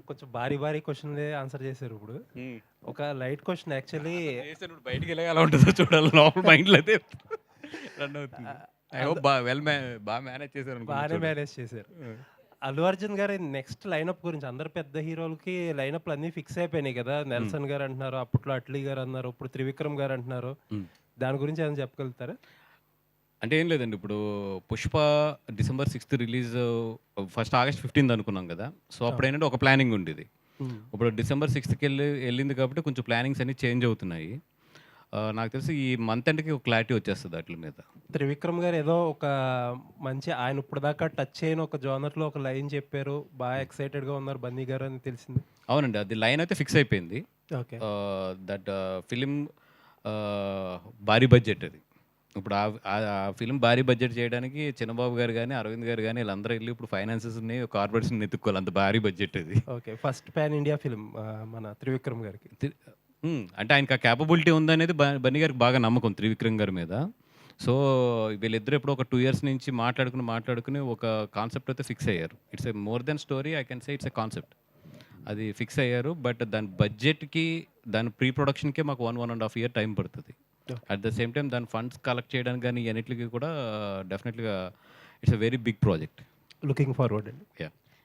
కొంచెం భారీ భారీ క్వెషన్‌లే ఆన్సర్ చేశారు ఇప్పుడు. హ్మ్. ఒక లైట్ క్వెషన్ యాక్చువల్లీ చేసాను బయటికెళ్ళగా ఎలా ఉంటుందో చూడాలి. లోపల మైండ్‌లో అయితే రన్ అవుతుంది. ఆహ్, ఐ అల్ హోప్ బాగా మేనేజ్ చేశారనుకుంటా బానే చూడండి. మేనేజ్ చేశారు. హ్మ్. అల్లు అర్జున్ గారి నెక్స్ట్ లైనప్ గురించి అందరు పెద్ద హీరోలకి లైనప్‌లు అన్నీ ఫిక్స్ అయిపోయినాయి కదా! హ్మ్. 'నెల్సన్' గారు అంటున్నారు. అప్పట్లో 'అట్లీ' గారు అన్నారు. ఇప్పుడు 'త్రివిక్రమ్' గారు అంటున్నారు. హ్మ్. దాని గురించి ఏమైనా చెప్పగలుగుతారా? అంటే ఏం లేదండి. ఇప్పుడు 'పుష్ప' డిసెంబర్ 6థ్ రిలీజ్ ఫస్ట్ ఆగస్ట్ 15 అనుకున్నాం గదా! సో, అవును. అప్పుడేంటంటే ఒక ప్లానింగ్ ఉండేది. హ్మ్. ఇప్పుడు డిసెంబర్ 6థ్‌కెళ్ళి ఎళ్ళింది కాబట్టి కొంచెం ప్లానింగ్స్ అన్నీ చేంజ్ అవుతున్నాయి. నాకు తెలిసి ఈ మంత్ ఎండ్‌కి ఒక క్లారిటీ వచ్చేస్తది ఆటిల మీద. 'త్రివిక్రమ్' గారు ఏదో ఒక మంచి ఆయన ఇప్పటిదాకా టచ్ చేయని ఒక జోనర్‌లో ఒక లైన్ చెప్పారు. బాగా ఎక్సైటెడ్‌గా ఉన్నారు 'బన్నీ' గారు అని తెలిసింది. అవునండి. అది లైన్ అయితే ఫిక్స్ అయిపోయింది. ఓకే. దట్ ఫిల్మ్ ఆహ్, భారీ బడ్జెట్ అది. ఇప్పుడు ఆ ఫిల్మ్ భారీ బడ్జెట్ చేయడానికి చిన్నబాబు గారు గాని, అరవింద్ గారు గాని ఈళ్ళందరూ ఎళ్లి ఇప్పుడు ఫైనాన్సెస్‌ని, కార్పొరేట్స్‌ని ఎతుక్కోవాలి. అంత భారీ బడ్జెట్ అది. Okay. First pan India film మన 'త్రివిక్రమ్' గారికి. తి అంటే ఆయనకి ఆ కేపబిలిటీ ఉందనేది బన్నీ గారికి బాగా నమ్మకం త్రివిక్రమ్ గారి మీద. సో, వీళ్ళిద్దరూ ఎప్పుడో ఒక 2 ఇయర్స్ నుంచి మాట్లాడుకొని ఒక కాన్సెప్ట్ అయితే ఫిక్స్ అయ్యారు. It's a more than story I can say it's a concept. అది ఫిక్స్ అయ్యారు. బట్ దాని బడ్జెట్‌కి, దాని ప్రీ ప్రొడక్షన్‌కే మాకు 1 ½ ఇయర్ టైం పడతది. Okay. At the same time దాని ఫండ్స్ కలెక్ట్ చేయడానికి గాని, ఇయన్నిట్లికి కూడా డెఫినెట్‌గా it's a very big project. Looking forward అండి. యాహ్!